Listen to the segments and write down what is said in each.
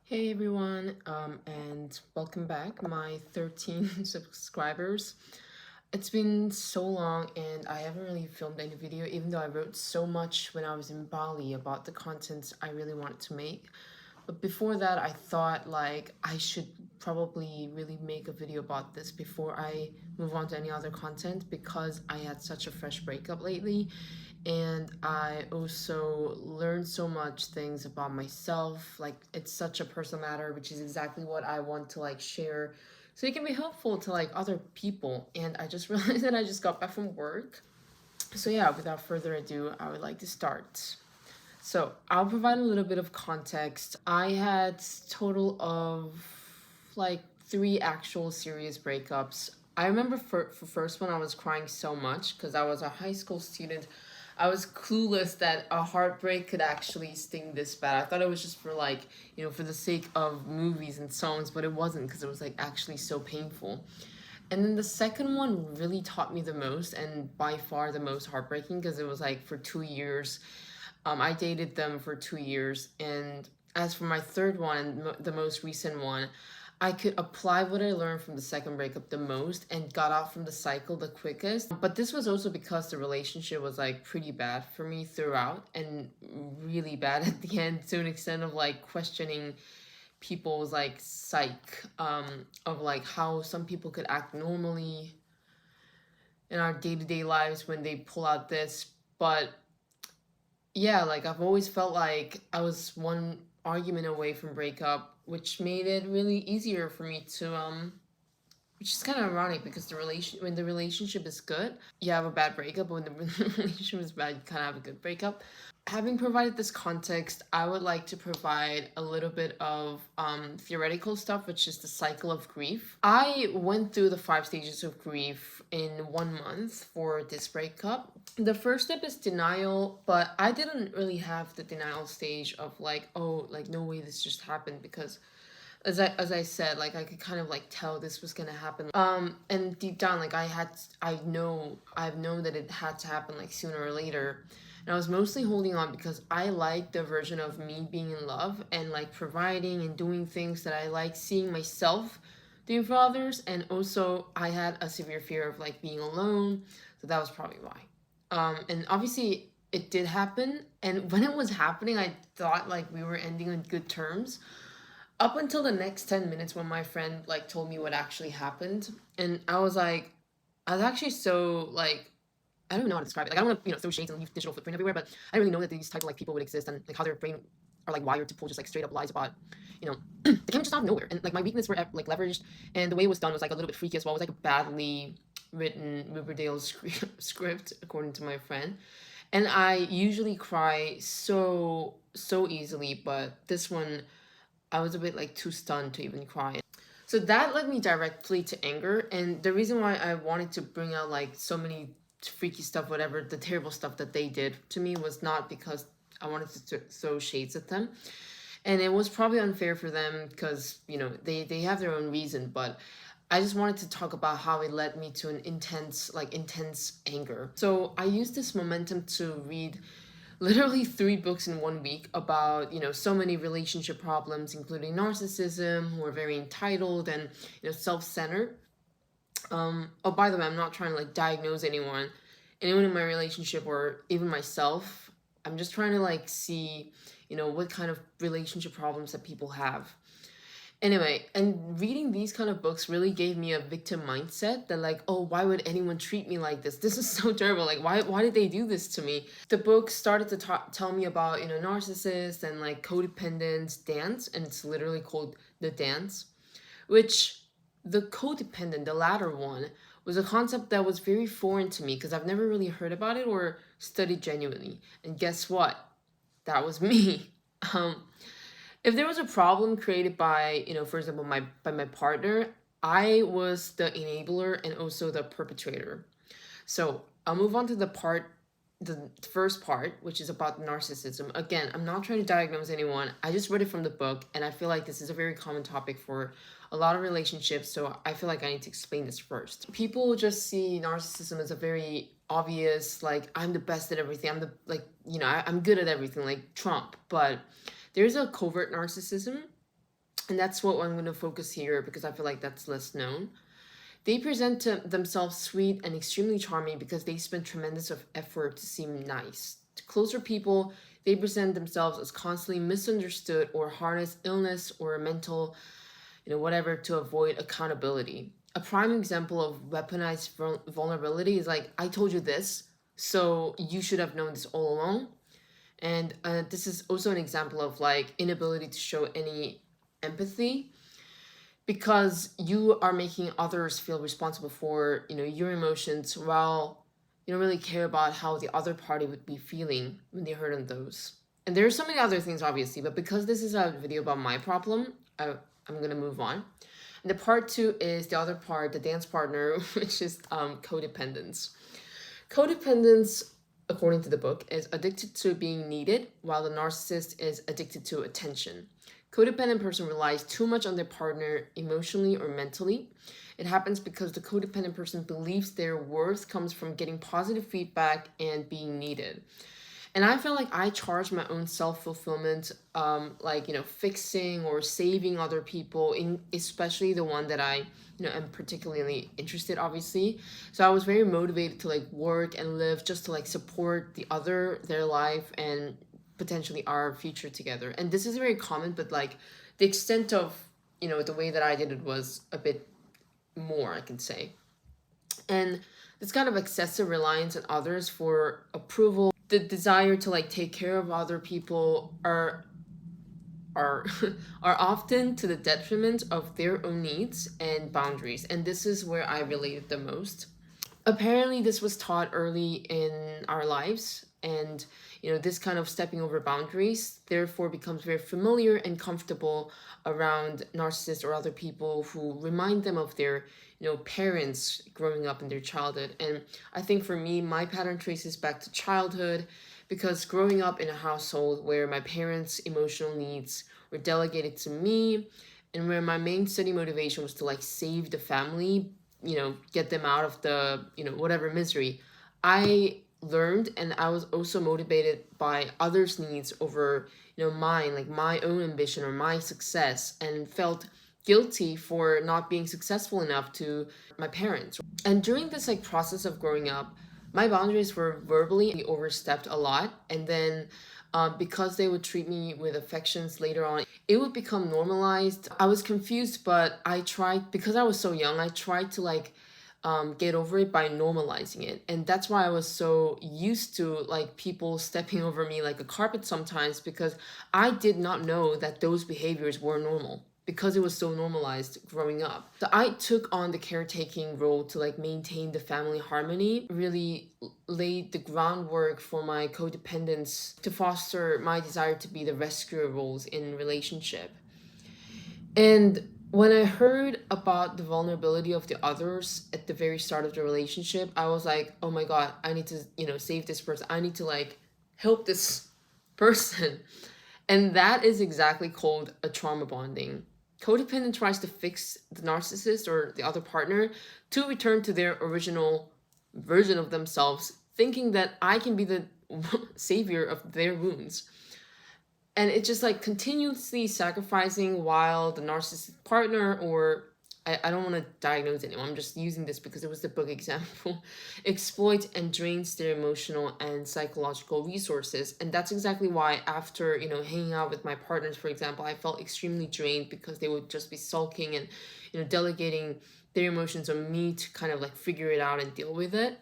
Hey everyone, and welcome back, my 13 subscribers. It's been so long and I haven't really filmed any video, even though I wrote so much when I was in Bali about the content I really wanted to make. But before that, I thought like I should probably really make a video about this before I move on to any other content because I had such a fresh breakup lately, and I also learned so much things about myself. Like it's such a personal matter, which is exactly what I want to like share so it can be helpful to like other people. And I just realized that I just got back from work. So yeah, without further ado, I would like to start. So I'll provide a little bit of context. I had total of like three actual serious breakups. I remember for first one I was crying so much because I was a high school student. I was clueless that a heartbreak could actually sting this bad. I thought it was just for like, for the sake of movies and songs, but it wasn't because it was like actually so painful. And then the second one really taught me the most and by far the most heartbreaking because it was like for 2 years. I dated them for 2 years. And as for my third one, the most recent one, I could apply what I learned from the second breakup the most and got out from the cycle the quickest. But this was also because the relationship was like pretty bad for me throughout and really bad at the end, to an extent of like questioning people's like psyche, of like how some people could act normally in our day-to-day lives when they pull out this. But yeah, like I've always felt like I was one argument away from breakup, which made it really easier for me to which is kind of ironic because when the relationship is good, you have a bad breakup, but when the relationship is bad, you kind of have a good breakup. Having provided this context, I would like to provide a little bit of theoretical stuff, which is the cycle of grief. I went through the 5 stages of grief in 1 month for this breakup. The first step is denial, but I didn't really have the denial stage of like, oh, like no way this just happened, because as I said, like I could kind of like tell this was gonna happen. And deep down, like I've known that it had to happen like sooner or later. And I was mostly holding on because I like the version of me being in love and like providing and doing things that I like seeing myself doing for others. And also I had a severe fear of like being alone. So that was probably why. And obviously it did happen. And when it was happening, I thought like we were ending on good terms up until the next 10 minutes when my friend like told me what actually happened. And I was actually so like, I don't even know how to describe it. Like I don't want to, throw shades and leave digital footprint everywhere, but I didn't really know that these type of like people would exist and like how their brain are like wired to pull just like straight up lies about, they came just out of nowhere. And like my weakness were like leveraged, and the way it was done was like a little bit freaky as well. It was like a badly written Riverdale script, according to my friend. And I usually cry so easily, but this one I was a bit like too stunned to even cry. So that led me directly to anger. And the reason why I wanted to bring out like so many freaky stuff, whatever, the terrible stuff that they did to me, was not because I wanted to throw shades at them. And it was probably unfair for them because, they have their own reason. But I just wanted to talk about how it led me to an intense anger. So I used this momentum to read literally 3 books in 1 week about so many relationship problems, including narcissism, who are very entitled and self-centered. Oh, by the way, I'm not trying to like diagnose anyone in my relationship or even myself. I'm just trying to like see what kind of relationship problems that people have. Anyway, and reading these kind of books really gave me a victim mindset that like, oh, why would anyone treat me like this? This is so terrible. Like, why did they do this to me? The book started to tell me about, narcissists and like codependence dance, and it's literally called The Dance, which the codependent, the latter one, was a concept that was very foreign to me because I've never really heard about it or studied genuinely. And guess what? That was me. Um, if there was a problem created by, for example, my partner, I was the enabler and also the perpetrator. So I'll move on to the first part, which is about narcissism. Again, I'm not trying to diagnose anyone. I just read it from the book, and I feel like this is a very common topic for a lot of relationships. So I feel like I need to explain this first. People just see narcissism as a very obvious, like, I'm the best at everything. I'm the, I'm good at everything, like Trump. But there's a covert narcissism, And that's what I'm going to focus here because I feel like that's less known. They present themselves sweet and extremely charming because they spend tremendous of effort to seem nice. To closer people, they present themselves as constantly misunderstood or harness illness or mental, whatever, to avoid accountability. A prime example of weaponized vulnerability is like, I told you this, so you should have known this all along. And this is also an example of like inability to show any empathy because you are making others feel responsible for your emotions while you don't really care about how the other party would be feeling when they heard on those. And there are so many other things obviously, but because this is a video about my problem, I'm gonna move on. And the part two is the other part, the dance partner, which is codependence. Codependence, according to the book, is addicted to being needed, while the narcissist is addicted to attention. Codependent person relies too much on their partner emotionally or mentally. It happens because the codependent person believes their worth comes from getting positive feedback and being needed. And I feel like I charge my own self-fulfillment, like, fixing or saving other people, especially the one that I, am particularly interested, obviously. So I was very motivated to like work and live just to like support the other, their life, and potentially our future together. And this is very common, but like the extent of, the way that I did it was a bit more, I can say. And this kind of excessive reliance on others for approval, the desire to like take care of other people are are often to the detriment of their own needs and boundaries. And this is where I related the most. Apparently this was taught early in our lives, and this kind of stepping over boundaries therefore becomes very familiar and comfortable around narcissists or other people who remind them of their parents growing up in their childhood. And I think for me, my pattern traces back to childhood, because growing up in a household where my parents' emotional needs were delegated to me, and where my main study motivation was to like save the family, get them out of the, whatever misery, I learned, and I was also motivated by others' needs over, mine, like my own ambition or my success, and felt guilty for not being successful enough to my parents. And during this like process of growing up, my boundaries were verbally overstepped a lot. And then because they would treat me with affections later on, it would become normalized. I was confused, but I tried, because I was so young, I tried to like get over it by normalizing it. And that's why I was so used to like people stepping over me like a carpet sometimes, because I did not know that those behaviors were normal, because it was so normalized growing up. So I took on the caretaking role to like maintain the family harmony, really laid the groundwork for my codependence to foster my desire to be the rescuer roles in relationship. And when I heard about the vulnerability of the others at the very start of the relationship, I was like, oh my God, I need to, save this person. I need to like help this person. And that is exactly called a trauma bonding. Codependent tries to fix the narcissist or the other partner to return to their original version of themselves, thinking that I can be the savior of their wounds. And it's just like continuously sacrificing while the narcissistic partner, or I don't want to diagnose anyone, I'm just using this because it was the book example, exploits and drains their emotional and psychological resources. And that's exactly why after, hanging out with my partners, for example, I felt extremely drained, because they would just be sulking and, delegating their emotions on me to kind of like figure it out and deal with it.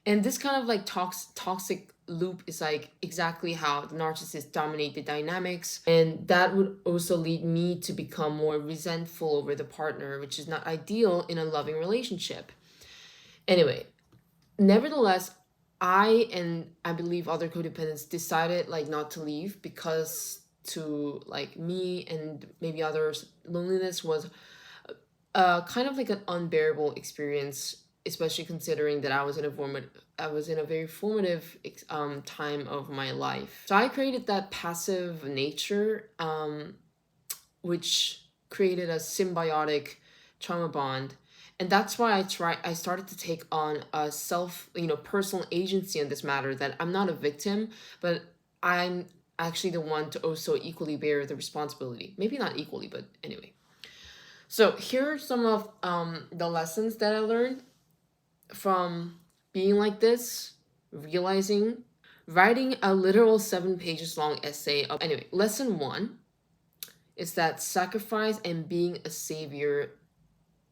And this kind of like toxic loop is like exactly how the narcissists dominate the dynamics. And that would also lead me to become more resentful over the partner, which is not ideal in a loving relationship. Anyway, nevertheless, I believe other codependents decided like not to leave, because to like me and maybe others, loneliness was kind of like an unbearable experience, especially considering that I was in a very formative time of my life. So I created that passive nature, which created a symbiotic trauma bond. And that's why I started to take on a personal agency in this matter, that I'm not a victim, but I'm actually the one to also equally bear the responsibility. Maybe not equally, but anyway. So here are some of the lessons that I learned from being like this, realizing, writing a literal 7 pages long essay of. Anyway, lesson one is that sacrifice and being a savior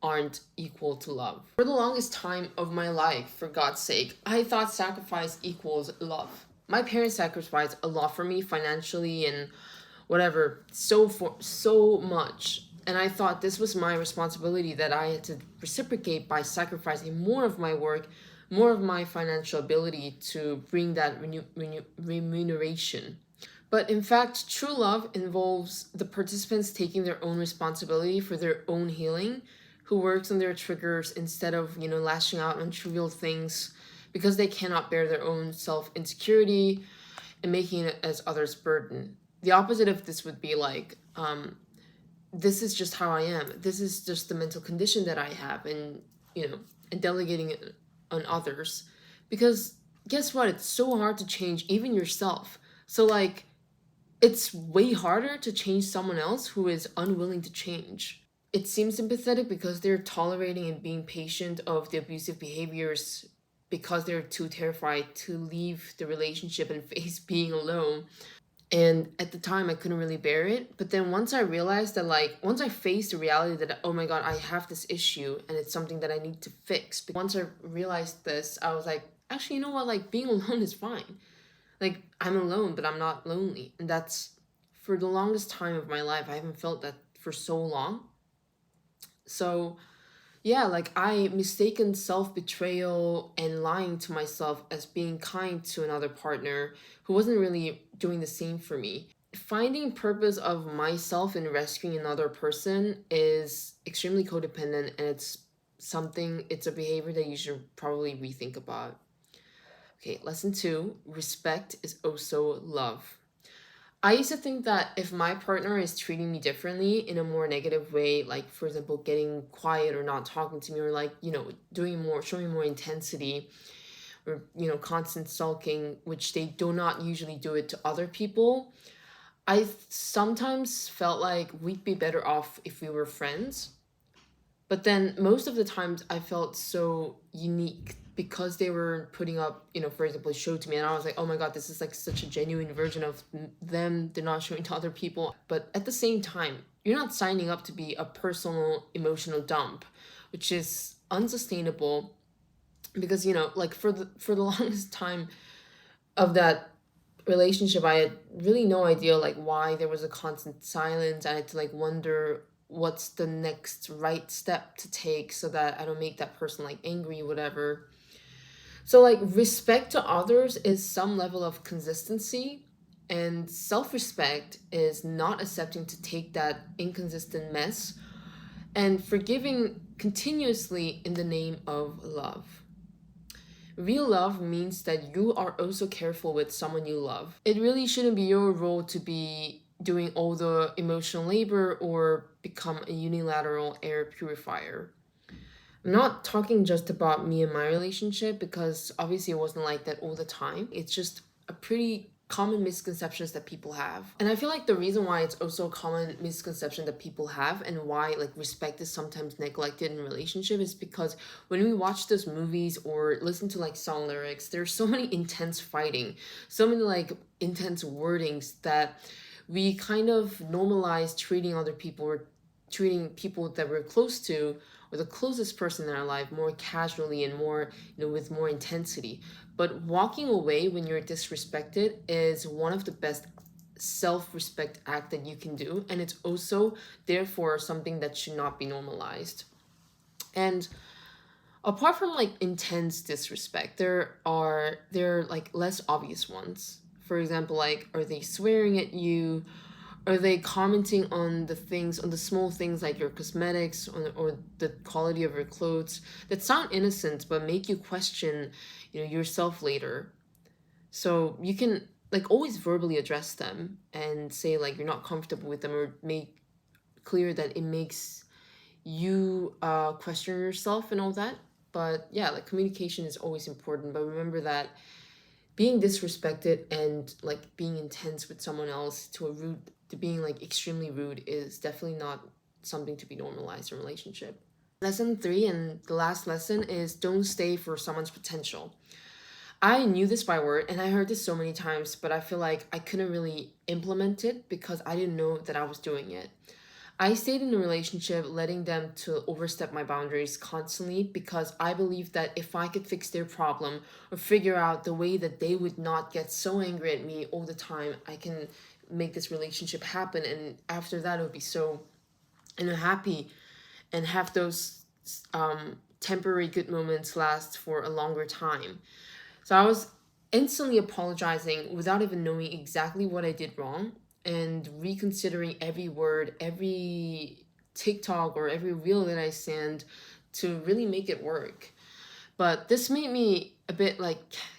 aren't equal to love. For the longest time of my life, for God's sake, I thought sacrifice equals love. My parents sacrificed a lot for me financially and whatever, so much. And I thought this was my responsibility, that I had to reciprocate by sacrificing more of my work, more of my financial ability to bring that remuneration. But in fact, true love involves the participants taking their own responsibility for their own healing, who works on their triggers instead of, lashing out on trivial things because they cannot bear their own self-insecurity and making it as others' burden. The opposite of this would be like, this is just how I am. This is just the mental condition that I have, and, and delegating it on others. Because guess what? It's so hard to change even yourself. So like, it's way harder to change someone else who is unwilling to change. It seems sympathetic because they're tolerating and being patient of the abusive behaviors because they're too terrified to leave the relationship and face being alone. And at the time, I couldn't really bear it. But then once I realized that, like, once I faced the reality that, oh my God, I have this issue and it's something that I need to fix. But once I realized this, I was like, actually, you know what? Like, being alone is fine. Like, I'm alone, but I'm not lonely. And that's, for the longest time of my life, I haven't felt that for so long. So, yeah, like, I mistaken self-betrayal and lying to myself as being kind to another partner who wasn't really doing the same for me. Finding purpose of myself in rescuing another person is extremely codependent, and it's a behavior that you should probably rethink about. Okay, lesson two, respect is also love. I used to think that if my partner is treating me differently in a more negative way, like for example, getting quiet or not talking to me, or like, showing more intensity, or, constant sulking, which they do not usually do it to other people, I sometimes felt like we'd be better off if we were friends. But then most of the times I felt so unique because they were putting up, for example, a show to me, and I was like, oh my God, this is like such a genuine version of them. They're not showing to other people. But at the same time, you're not signing up to be a personal emotional dump, which is unsustainable because, like for the longest time of that relationship, I had really no idea like why there was a constant silence. I had to like wonder what's the next right step to take so that I don't make that person like angry, whatever. So like respect to others is some level of consistency, and self-respect is not accepting to take that inconsistent mess and forgiving continuously in the name of love. Real love means that you are also careful with someone you love. It really shouldn't be your role to be doing all the emotional labor or become a unilateral air purifier. I'm not talking just about me and my relationship because obviously it wasn't like that all the time. It's just a pretty common misconceptions that people have. And I feel like the reason why it's also a common misconception that people have and why like respect is sometimes neglected in relationship is because when we watch those movies or listen to like song lyrics, there's so many intense fighting, so many like intense wordings that we kind of normalize treating other people or treating people that we're close to or the closest person in our life more casually and more, with more intensity. But walking away when you're disrespected is one of the best self-respect act that you can do, and it's also therefore something that should not be normalized. And apart from like intense disrespect, there are like less obvious ones. For example, like, are they swearing at you? Are they commenting on the small things like your cosmetics or the quality of your clothes that sound innocent but make you question, yourself later? So you can like always verbally address them and say like you're not comfortable with them, or make clear that it makes you question yourself and all that. But yeah, like communication is always important. But remember that being disrespected and like being intense with someone else to a rude to being like extremely rude is definitely not something to be normalized in a relationship. Lesson 3 and the last lesson is don't stay for someone's potential. I knew this by word and I heard this so many times, but I feel like I couldn't really implement it because I didn't know that I was doing it. I stayed in a relationship letting them to overstep my boundaries constantly because I believed that if I could fix their problem or figure out the way that they would not get so angry at me all the time, I can make this relationship happen, and after that it would be so happy and have those temporary good moments last for a longer time. So I was instantly apologizing without even knowing exactly what I did wrong and reconsidering every word, every TikTok or every reel that I send to really make it work. But this made me a bit like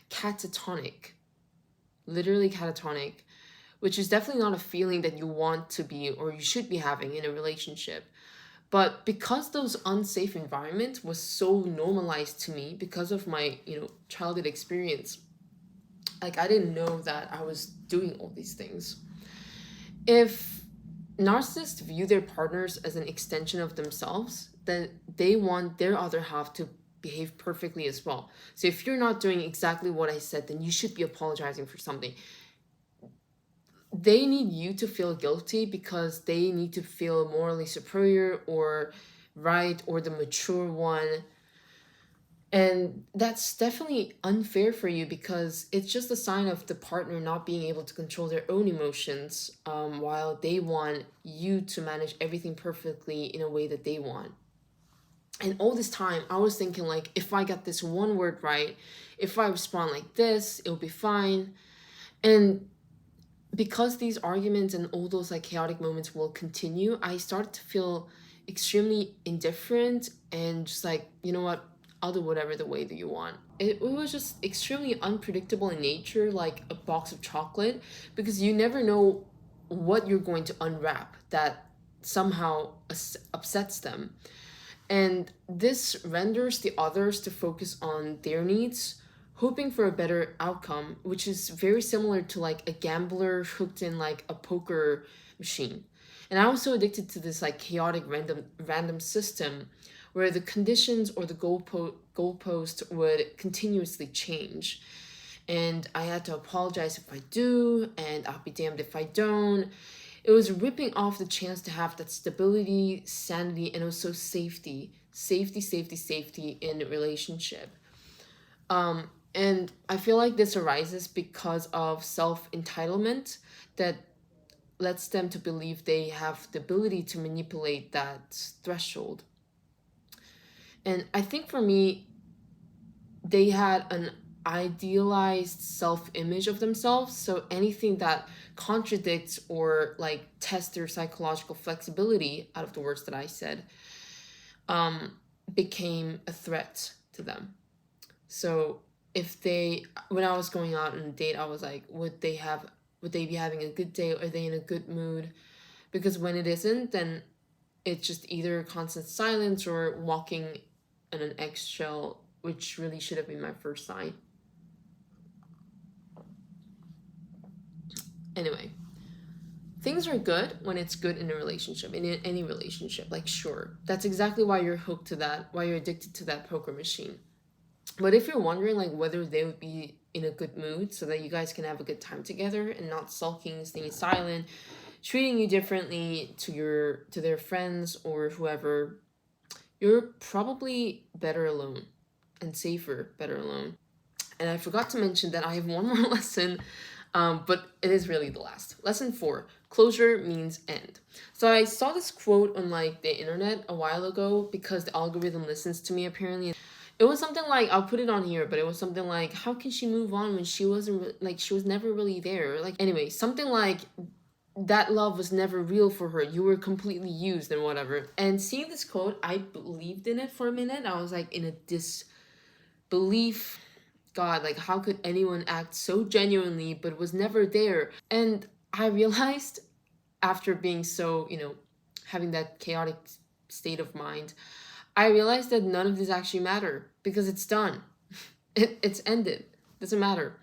catatonic, literally catatonic, which is definitely not a feeling that you want to be or you should be having in a relationship. But because those unsafe environments was so normalized to me because of my, childhood experience, like I didn't know that I was doing all these things. If narcissists view their partners as an extension of themselves, then they want their other half to behave perfectly as well. So if you're not doing exactly what I said, then you should be apologizing for something. They need you to feel guilty because they need to feel morally superior or right or the mature one. And that's definitely unfair for you because it's just a sign of the partner not being able to control their own emotions, while they want you to manage everything perfectly in a way that they want. And all this time, I was thinking, like, if I get this one word right, if I respond like this, it'll be fine. And because these arguments and all those like chaotic moments will continue, I started to feel extremely indifferent and just like, you know what, I'll do whatever the way that you want. It was just extremely unpredictable in nature, like a box of chocolate, because you never know what you're going to unwrap that somehow upsets them. And this renders the others to focus on their needs, hoping for a better outcome, which is very similar to like a gambler hooked in like a poker machine. And I was so addicted to this like chaotic random system where the conditions or the goalpost would continuously change. And I had to apologize if I do, and I'll be damned if I don't. It was ripping off the chance to have that stability, sanity, and also safety in a relationship. And I feel like this arises because of self entitlement that lets them to believe they have the ability to manipulate that threshold. And I think for me, they had an idealized self-image of themselves, so anything that contradicts or like tests their psychological flexibility, out of the words that I said, became a threat to them. So if they, when I was going out on a date, I was like, would they be having a good day? Are they in a good mood? Because when it isn't, then it's just either constant silence or walking on an eggshell, which really should have been my first sign. Anyway, things are good when it's good in a relationship, in any relationship. Like, sure, that's exactly why you're hooked to that, why you're addicted to that poker machine. But if you're wondering, like, whether they would be in a good mood so that you guys can have a good time together and not sulking, staying silent, treating you differently to their friends or whoever, you're probably better alone and safer better alone. And I forgot to mention that I have one more lesson, but it is really the last. Lesson 4, closure means end. So I saw this quote on like the internet a while ago because the algorithm listens to me apparently. It was something like, I'll put it on here, but it was something like, how can she move on when she wasn't like she was never really there? Like, anyway, something like that love was never real for her. You were completely used and whatever. And seeing this quote, I believed in it for a minute. I was like in a disbelief. God, like how could anyone act so genuinely but was never there? And I realized after being so, having that chaotic state of mind, I realized that none of this actually matter because it's done. It's ended. Doesn't matter.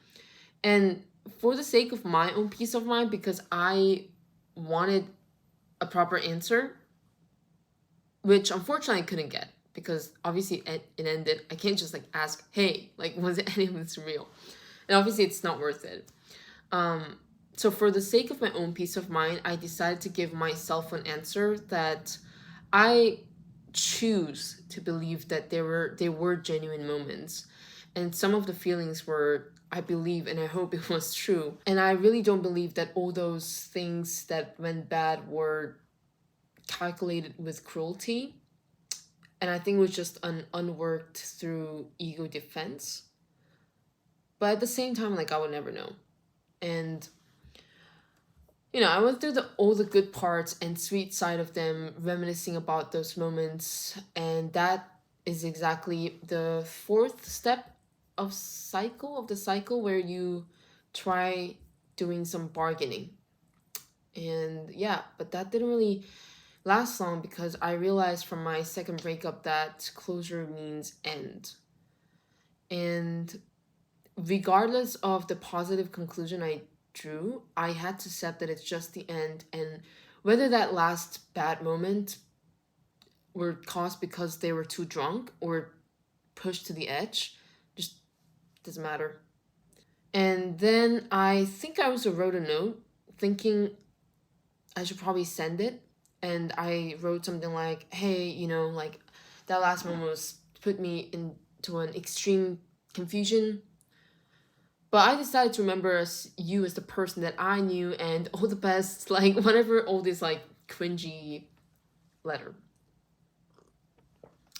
And for the sake of my own peace of mind, because I wanted a proper answer, which unfortunately I couldn't get, because obviously it ended. I can't just like ask, hey, like, was any of this real? And obviously it's not worth it. So for the sake of my own peace of mind, I decided to give myself an answer that I choose to believe that they were genuine moments, and some of the feelings were, I believe and I hope it was true. And I really don't believe that all those things that went bad were calculated with cruelty. And I think it was just an unworked through ego defense. But at the same time, like, I would never know. And I went through all the good parts and sweet side of them, reminiscing about those moments, and that is exactly the fourth step of the cycle where you try doing some bargaining. And yeah, but that didn't really last long, because I realized from my second breakup that closure means end. And regardless of the positive conclusion I drew, I had to accept that it's just the end. And whether that last bad moment were caused because they were too drunk or pushed to the edge, just doesn't matter. And then I think I also wrote a note thinking I should probably send it. And I wrote something like, hey, like, that last moment was put me into an extreme confusion. But I decided to remember you as the person that I knew, and all the best, like, whatever, all this, like, cringy letter.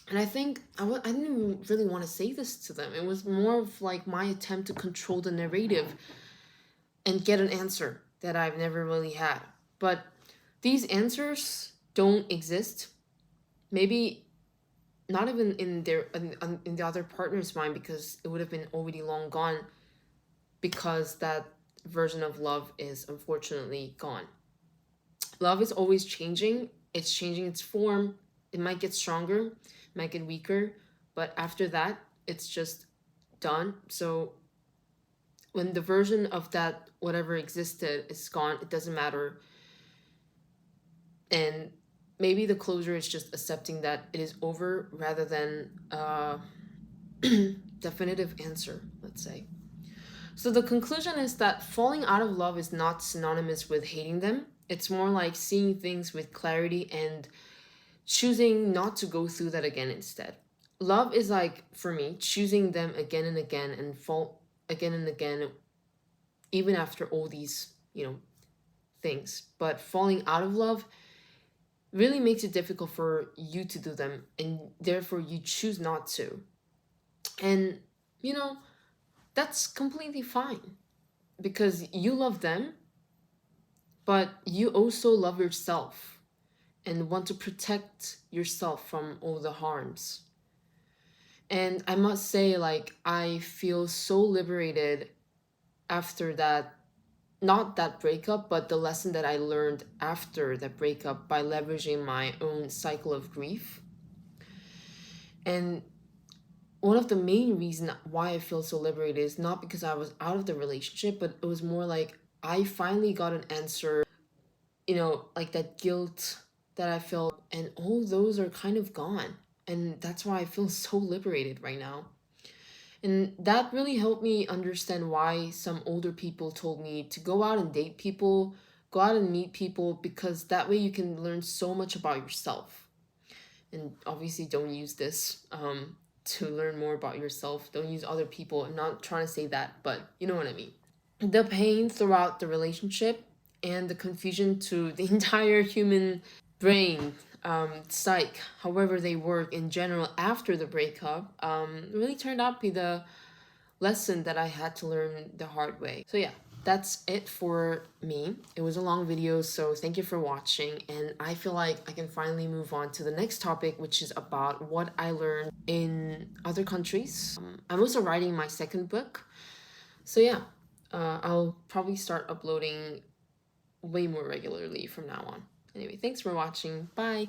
And I think I didn't even really want to say this to them. It was more of, like, my attempt to control the narrative and get an answer that I've never really had. But these answers don't exist. Maybe not even in in the other partner's mind, because it would have been already long gone, because that version of love is unfortunately gone. Love is always changing. It's changing its form. It might get stronger, might get weaker, but after that, it's just done. So when the version of that whatever existed is gone, it doesn't matter. And maybe the closure is just accepting that it is over, rather than a definitive answer, let's say. So the conclusion is that falling out of love is not synonymous with hating them. It's more like seeing things with clarity and choosing not to go through that again instead. Love is, like, for me, choosing them again and again and fall again and again, even after all these, things. But falling out of love really makes it difficult for you to do them, and therefore you choose not to. And, that's completely fine, because you love them, but you also love yourself and want to protect yourself from all the harms. And I must say, like, I feel so liberated after that, not that breakup, but the lesson that I learned after that breakup by leveraging my own cycle of grief. And one of the main reasons why I feel so liberated is not because I was out of the relationship, but it was more like I finally got an answer, like that guilt that I felt, and all those are kind of gone. And that's why I feel so liberated right now. And that really helped me understand why some older people told me to go out and date people, go out and meet people, because that way you can learn so much about yourself. And obviously, don't use this to learn more about yourself. Don't use other people. I'm not trying to say that, but you know what I mean. The pain throughout the relationship and the confusion to the entire human brain, psyche, however they work in general after the breakup, really turned out to be the lesson that I had to learn the hard way. So yeah, that's it for me. It was a long video, so thank you for watching, and I feel like I can finally move on to the next topic, which is about what I learned in other countries. I'm also writing my second book, so yeah, I'll probably start uploading way more regularly from now on. Anyway, thanks for watching. Bye!